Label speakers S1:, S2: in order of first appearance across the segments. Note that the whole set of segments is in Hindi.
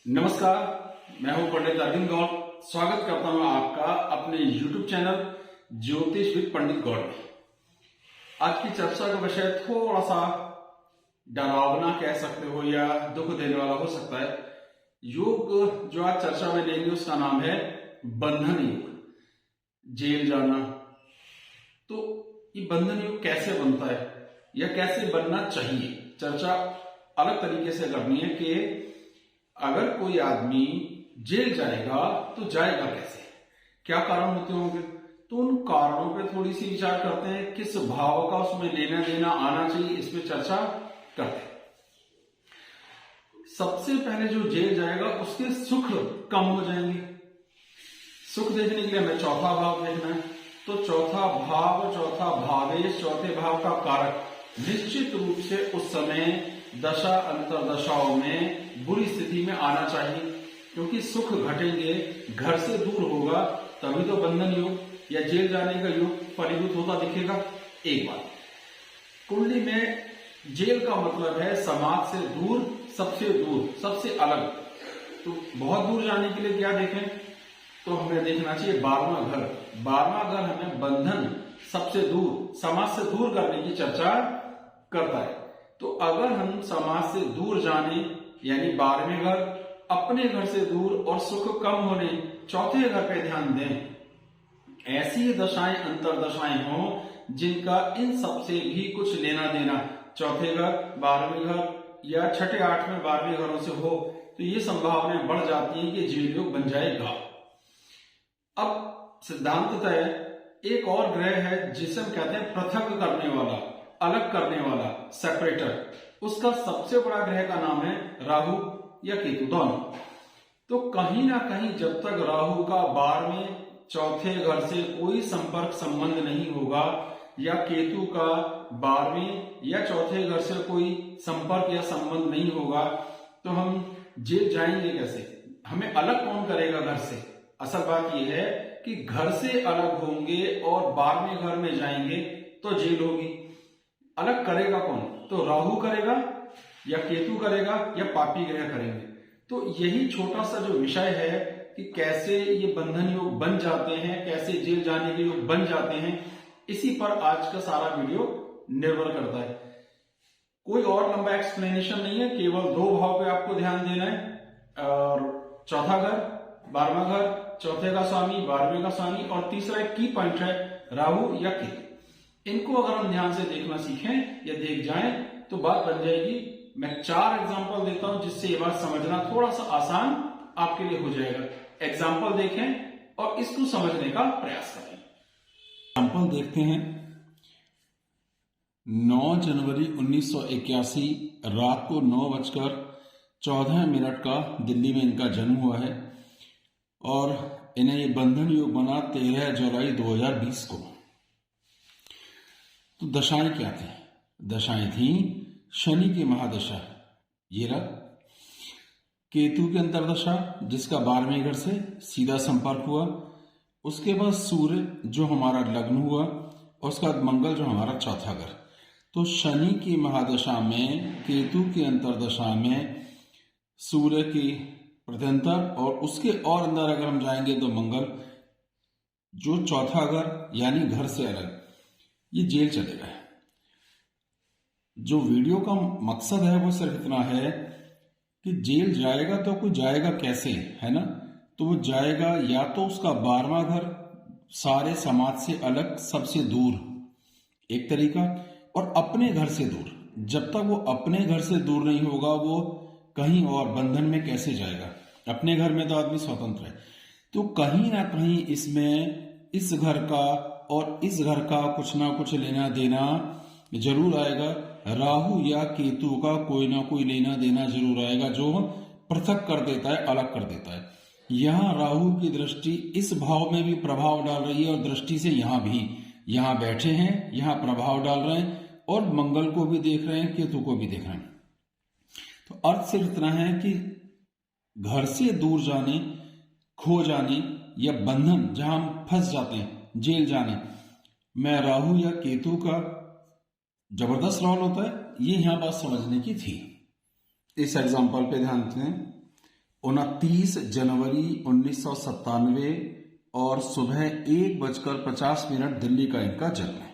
S1: नमस्कार, मैं हूं पंडित अरविंद गौड़। स्वागत करता हूं आपका अपने YouTube चैनल ज्योतिष विद पंडित गौड़ में। आज की चर्चा का विषय थोड़ा सा डरावना कह सकते हो या दुख देने वाला हो सकता है। योग जो आज चर्चा में लेंगे उसका नाम है बंधन योग, जेल जाना। तो ये बंधन योग कैसे बनता है या कैसे बनना चाहिए, चर्चा अलग तरीके से करनी है कि अगर कोई आदमी जेल जाएगा तो जाएगा कैसे, क्या कारण होते होंगे। तो उन कारणों पे थोड़ी सी विचार करते हैं, किस भाव का उसमें लेना देना आना चाहिए, इस पे चर्चा करते हैं। सबसे पहले जो जेल जाएगा उसके सुख कम हो जाएंगे। सुख देखने के लिए हमें चौथा भाव देखना है। तो चौथा भावेश, चौथे भाव का कारक निश्चित रूप से उस समय दशा अंतरदशाओं में बुरी स्थिति में आना चाहिए, क्योंकि सुख घटेंगे, घर से दूर होगा, तभी तो बंधन योग या जेल जाने का योग फलीभूत होता दिखेगा। एक बात, कुंडली में जेल का मतलब है समाज से दूर, सबसे अलग। तो बहुत दूर जाने के लिए क्या देखें, तो हमें देखना चाहिए 12वां घर। 12वां घर हमें बंधन, सबसे दूर, समाज से दूर करने की चर्चा करता है। तो अगर हम समाज से दूर जाने यानी 12वें घर, अपने घर से दूर और सुख कम होने चौथे घर पे ध्यान दें, ऐसी दशाएं अंतरदशाएं हों जिनका इन सबसे भी कुछ लेना देना चौथे घर, 12वें घर या छठे 8वें 12वें घरों से हो, तो ये संभावनाएं बढ़ जाती हैं कि जेल योग बन जाएगा। अब सिद्धांततः एक और ग्रह है जिसे हम कहते हैं पृथक करने वाला, अलग करने वाला, सेपरेटर। उसका सबसे बड़ा ग्रह का नाम है राहु या केतु, दोनों। तो कहीं ना कहीं जब तक राहु का 12वें चौथे घर से कोई संपर्क संबंध नहीं होगा या केतु का 12वें या चौथे घर से कोई संपर्क या संबंध नहीं होगा, तो हम जेल जाएंगे कैसे, हमें अलग कौन करेगा घर से। असल बात यह है कि घर से अलग होंगे और 12वें घर में जाएंगे तो जेल होगी। अलग करेगा कौन, तो राहु करेगा या केतु करेगा या पापी ग्रह करेंगे। तो यही छोटा सा जो विषय है कि कैसे ये बंधन योग बन जाते हैं, कैसे जेल जाने के योग बन जाते हैं, इसी पर आज का सारा वीडियो निर्भर करता है। कोई और लंबा एक्सप्लेनेशन नहीं है, केवल 2 भाव पे आपको ध्यान देना है। और चौथा घर 12वां घर, चौथे का स्वामी 12वें का स्वामी, और तीसरा एक की पॉइंट है राहु या केतु। इनको अगर हम ध्यान से देखना सीखें या देख जाएं तो बात बन जाएगी। मैं 4 एग्जांपल देता हूं जिससे ये बात समझना थोड़ा सा आसान आपके लिए हो जाएगा। एग्जांपल देखें और इसको समझने का प्रयास करें। एग्जांपल देखते हैं। 9 जनवरी 1981 रात को 9:14 का दिल्ली में इनका जन्म हुआ है और इन्हें ये बंधन योग बना 13 जुलाई 2020 को। तो दशाएं क्या थी? दशाएं थी शनि की महादशा, ये रहा, केतु की अंतरदशा जिसका 12वें घर से सीधा संपर्क हुआ, उसके बाद सूर्य जो हमारा लग्न हुआ, और उसके बाद मंगल जो हमारा चौथा घर। तो शनि की महादशा में, केतु की अंतरदशा में सूर्य की प्रत्यंतर, और उसके और अंदर अगर हम जाएंगे तो मंगल जो चौथा घर यानी घर से अलग, ये जेल चलेगा। जो वीडियो का मकसद है वो सिर्फ इतना है कि जेल जाएगा तो कोई जाएगा कैसे, है ना। तो वो जाएगा या तो उसका 12वां घर सारे समाज से अलग, सबसे दूर, एक तरीका, और अपने घर से दूर। जब तक वो अपने घर से दूर नहीं होगा वो कहीं और बंधन में कैसे जाएगा। अपने घर में तो आदमी स्वतंत्र है, तो कहीं ना कहीं इसमें इस घर का और इस घर का कुछ ना कुछ लेना देना जरूर आएगा। राहु या केतु का कोई ना कोई लेना देना जरूर आएगा जो पृथक कर देता है, अलग कर देता है। यहां राहु की दृष्टि इस भाव में भी प्रभाव डाल रही है और दृष्टि से यहां भी, यहां बैठे हैं, यहां प्रभाव डाल रहे हैं, और मंगल को भी देख रहे हैं, केतु को भी देख रहे हैं। तो अर्थ सिर्फ इतना है कि घर से दूर जाने, खो जाने या बंधन जहां हम फंस जाते हैं, जेल जाने में राहु या केतु का जबरदस्त रोल होता है। ये यहां बात समझने की थी। इस एग्जाम्पल पे ध्यान दें। 29 जनवरी 1997 और सुबह 1:50 दिल्ली का इनका जन्म है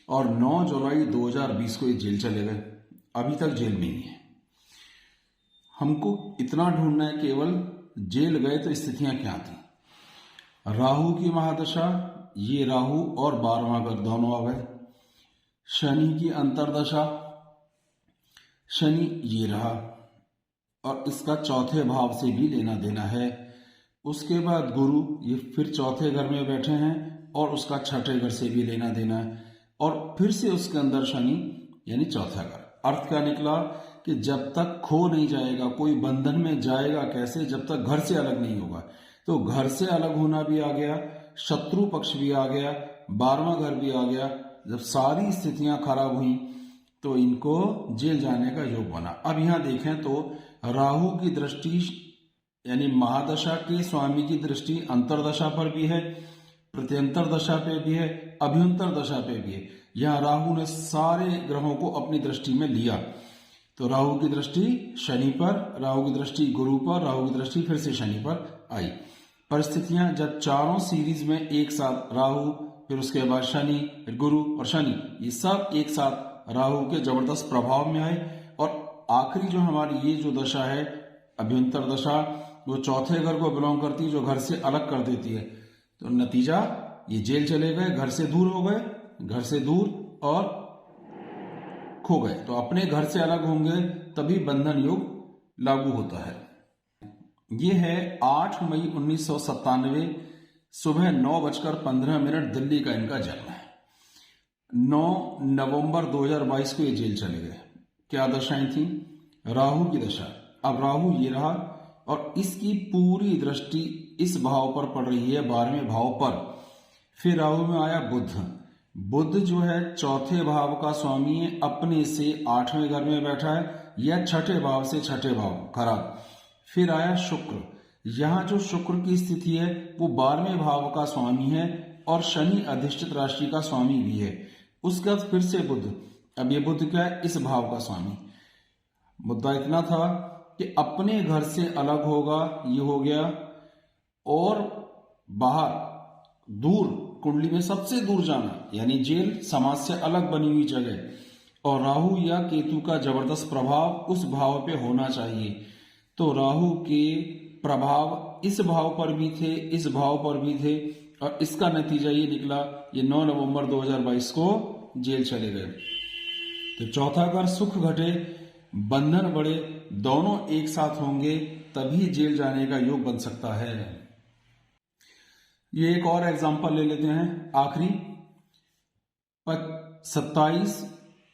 S1: और 9 जुलाई 2020 को ये जेल चले गए। अभी तक जेल में ही है। हमको इतना ढूंढना है केवल जेल गए तो स्थितियां क्या थी। राहु की महादशा, ये राहु और 12वां घर दोनों आ गए। शनि की अंतरदशा, शनि ये रहा और इसका चौथे भाव से भी लेना देना है। उसके बाद गुरु ये फिर चौथे घर में बैठे हैं और उसका छठे घर से भी लेना देना है और फिर से उसके अंदर शनि यानी चौथा घर। अर्थ क्या निकला कि जब तक खो नहीं जाएगा, कोई बंधन में जाएगा कैसे, जब तक घर से अलग नहीं होगा। तो घर से अलग होना भी आ गया, शत्रु पक्ष भी आ गया, 12वां घर भी आ गया। जब सारी स्थितियां खराब हुई तो इनको जेल जाने का योग बना। अब यहां देखें तो राहु की दृष्टि यानी महादशा के स्वामी की दृष्टि अंतरदशा पर भी है, प्रत्यंतर दशा पे भी है, अभ्यंतर दशा पे भी है। यहां राहु ने सारे ग्रहों को अपनी दृष्टि में लिया। तो राहु की दृष्टि शनि पर, राहु की दृष्टि गुरु पर, राहु की दृष्टि फिर से शनि पर आई। परिस्थितियां जब चारों सीरीज में एक साथ राहु, फिर उसके बाद शनि, फिर गुरु और शनि, ये सब एक साथ राहु के जबरदस्त प्रभाव में आए और आखिरी जो हमारी ये जो दशा है अभ्यंतर दशा, वो चौथे घर को बिलोंग करती है, जो घर से अलग कर देती है। तो नतीजा ये जेल चले गए, घर से दूर हो गए, घर से दूर और खो गए। तो अपने घर से अलग होंगे तभी बंधन योग लागू होता है। ये है 8 मई 1997 सुबह 9:15 दिल्ली का इनका जन्म है। 9 नवंबर 2022 को ये जेल चले गए। क्या दशाएं थी? राहु की दशा। अब राहु ये रहा और इसकी पूरी दृष्टि इस भाव पर पड़ रही है, 12वें भाव पर। फिर राहु में आया बुध। बुध जो है चौथे भाव का स्वामी है, अपने से 8वें घर में बैठा है या छठे भाव से छठे भाव खराब। फिर आया शुक्र। यहां जो शुक्र की स्थिति है वो 12वें भाव का स्वामी है और शनि अधिष्ठित राशि का स्वामी भी है। उसके बाद फिर से बुध। अब ये बुध क्या है? इस भाव का स्वामी। मुद्दा इतना था कि अपने घर से अलग होगा, ये हो गया, और बाहर दूर कुंडली में सबसे दूर जाना यानी जेल, समाज से अलग बनी हुई जगह, और राहु या केतु का जबरदस्त प्रभाव उस भाव पे होना चाहिए। तो राहु के प्रभाव इस भाव पर भी थे, इस भाव पर भी थे और इसका नतीजा ये निकला, ये 9 नवंबर 2022 को जेल चले गए। तो चौथा घर सुख घटे बंधन बढ़े, दोनों एक साथ होंगे तभी जेल जाने का योग बन सकता है। ये एक और एग्जांपल ले लेते हैं आखिरी। 27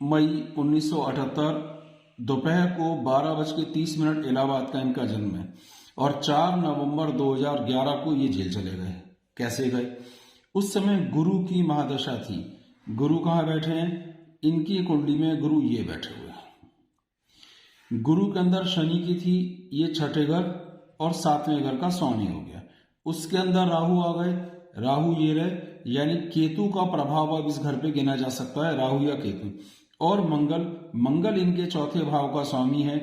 S1: मई 1978 दोपहर को 12:30 इलाहाबाद का इनका जन्म है और 4 नवंबर 2011 को ये जेल चले गए। कैसे गए? उस समय गुरु की महादशा थी। गुरु कहाँ बैठे हैं? इनकी कुंडली में गुरु ये बैठे हुए हैं। गुरु के अंदर शनि की थी, ये छठे घर और 7वें घर का स्वामी हो गया। उसके अंदर राहु आ गए, राहु ये रहे, यानी केतु का प्रभाव अब इस घर पे गिना जा सकता है, राहु या केतु। और मंगल इनके चौथे भाव का स्वामी है।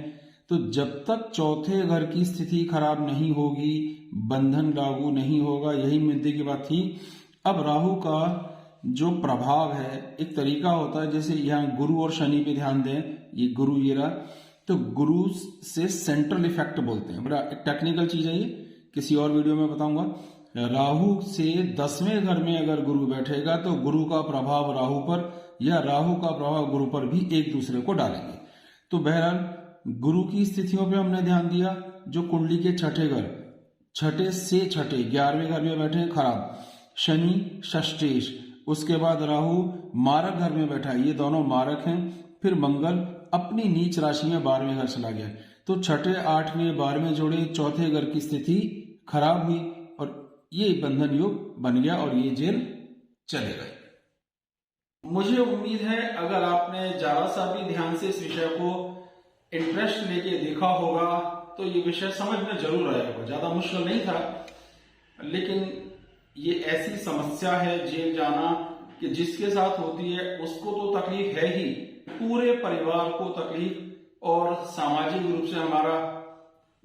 S1: तो जब तक चौथे घर की स्थिति खराब नहीं होगी, बंधन लागू नहीं होगा, यही मुद्दे की बात थी। अब राहु का जो प्रभाव है, एक तरीका होता है, जैसे यहाँ गुरु और शनि पे ध्यान दें, ये गुरु ये रहा, तो गुरु से सेंट्रल इफेक्ट बोलते हैं। बड़ा एक टेक्निकल चीज है, ये किसी और वीडियो में बताऊंगा। राहु से 10वें घर में अगर गुरु बैठेगा तो गुरु का प्रभाव राहु पर या राहु का प्रभाव गुरु पर भी एक दूसरे को डालेंगे। तो बहरहाल गुरु की स्थितियों पे हमने ध्यान दिया। जो कुंडली के छठे घर, छठे से छठे 11वें घर में बैठे खराब, शनि षष्ठेश, उसके बाद राहु मारक घर में बैठा, ये दोनों मारक हैं। फिर मंगल अपनी नीच राशि में 12वें घर चला गया। तो छठे 8वें 12वें जोड़े, चौथे घर की स्थिति खराब हुई और ये बंधन योग बन गया और ये जेल चले गए। मुझे उम्मीद है अगर आपने जरा सा भी ध्यान से इस विषय को इंटरेस्ट लेके देखा होगा तो ये विषय समझ में जरूर आया होगा। ज्यादा मुश्किल नहीं था, लेकिन ये ऐसी समस्या है जेल जाना कि जिसके साथ होती है उसको तो तकलीफ है ही, पूरे परिवार को तकलीफ, और सामाजिक रूप से हमारा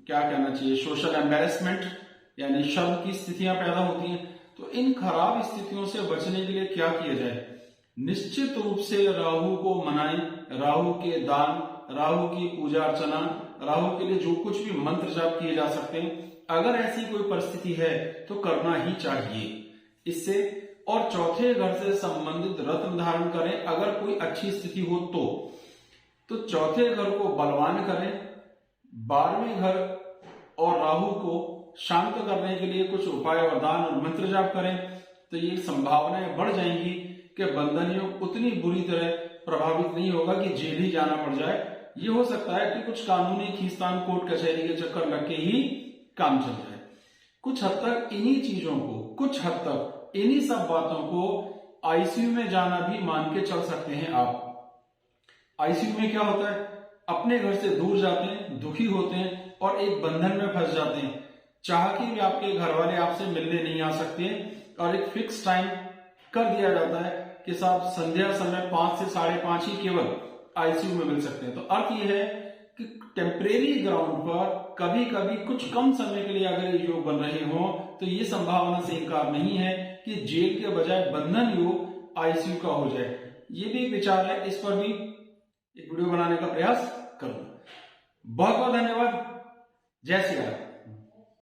S1: क्या कहना चाहिए, सोशल एम्बेरसमेंट यानी शर्म की स्थितियां पैदा होती हैं। तो इन खराब स्थितियों से बचने के लिए क्या किया जाए? निश्चित रूप से राहु को मनाएं, राहु के दान, राहु की पूजा अर्चना, राहु के लिए जो कुछ भी मंत्र जाप किए जा सकते हैं, अगर ऐसी कोई परिस्थिति है तो करना ही चाहिए इससे। और चौथे घर से संबंधित रत्न धारण करें अगर कोई अच्छी स्थिति हो तो चौथे घर को बलवान करें, 12वें घर और राहु को शांत करने के लिए कुछ उपाय और दान और मंत्र जाप करें, तो ये संभावनाएं बढ़ जाएंगी कि बंधन योग उतनी बुरी तरह प्रभावित नहीं होगा कि जेल ही जाना पड़ जाए। ये हो सकता है कि कुछ कानूनी खींचतान, कोर्ट कचहरी के चक्कर लग के ही काम चल जाए। कुछ हद तक इन्हीं चीजों को, कुछ हद तक इन्हीं सब बातों को आईसीयू में जाना भी मान के चल सकते हैं आप। आईसीयू में क्या होता है, अपने घर से दूर जाते हैं, दुखी होते हैं और एक बंधन में फंस जाते हैं। चाह के भी आपके घर वाले आपसे मिलने नहीं आ सकते और एक फिक्स टाइम कर दिया जाता है कि साहब संध्या समय 5 से 5:30 ही केवल आईसीयू में मिल सकते हैं। तो अर्थ यह है कि टेम्परेरी ग्राउंड पर कभी कभी कुछ कम समय के लिए अगर ये योग बन रहे हो तो ये संभावना से इनकार नहीं है कि जेल के बजाय बंधन योग आईसीयू का हो जाए। ये भी एक विचार है, इस पर भी एक वीडियो बनाने का प्रयास करूंगा। बहुत बहुत धन्यवाद। जय श्री राम।